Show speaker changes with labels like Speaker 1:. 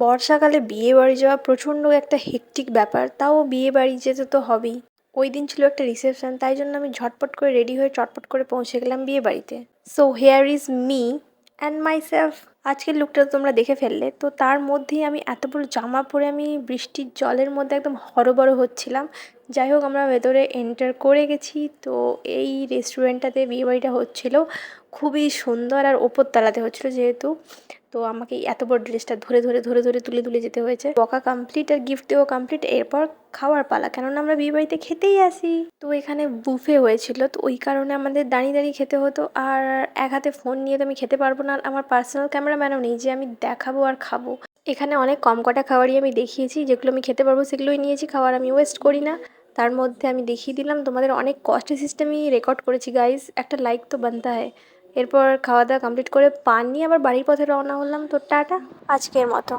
Speaker 1: বর্ষাকালে বিয়ে বাড়ি যাওয়া প্রচণ্ড একটা হেক্টিক ব্যাপার, তাও বিয়ে বাড়ি যেতে তো হবেই। ওই দিন ছিল একটা রিসেপশন, তাই জন্য আমি ঝটপট করে রেডি হয়ে চটপট করে পৌঁছে গেলাম বিয়ে বাড়িতে। So here is me and my self. আজকের লুকটা তো তোমরা দেখে ফেললে, তো তার মধ্যেই আমি এত বড় জামা পরে আমি বৃষ্টির জলের মধ্যে একদম হরবড় হচ্ছিলাম। যাই হোক, আমরা ভেতরে এন্টার করে গেছি। তো এই রেস্টুরেন্টটাতে বিয়েবাড়িটা হচ্ছিল, খুবই সুন্দর আর ওপর তলাতে হচ্ছিল যেহেতু। তো আমাকে এই এত বড় ড্রেসটা ধরে ধরে ধরে ধরে তুলে তুলে যেতে হয়েছে। বকা কমপ্লিট আর গিফট দেওয়া কমপ্লিট, এরপর খাওয়ার পালা, কেননা আমরা বিয়ে বাড়িতে খেতেই আসি। তো এখানে বুফে হয়েছিল, তো ওই কারণে আমাদের দাঁড়িয়ে দাঁড়িয়ে খেতে হতো। আর এক হাতে ফোন নিয়ে তো আমি খেতে পারবো না, আর আমার পার্সোনাল ক্যামেরাম্যানও নেই যে আমি দেখাবো আর খাবো। এখানে অনেক কম কটা খাবারই আমি দেখিয়েছি, যেগুলো আমি খেতে পারবো সেগুলোই নিয়েছি। খাবার আমি ওয়েস্ট করি না। তার মধ্যে আমি দেখিয়ে দিলাম তোমাদের অনেক কস্ট সিস্টেমই রেকর্ড করেছি গাইজ, একটা লাইক তো বানতা হয়। এরপর খাওয়া দাওয়া কমপ্লিট করে পান নিয়ে আবার বাড়ির পথে রওনা হলাম। তো টাটা আজকের মতো।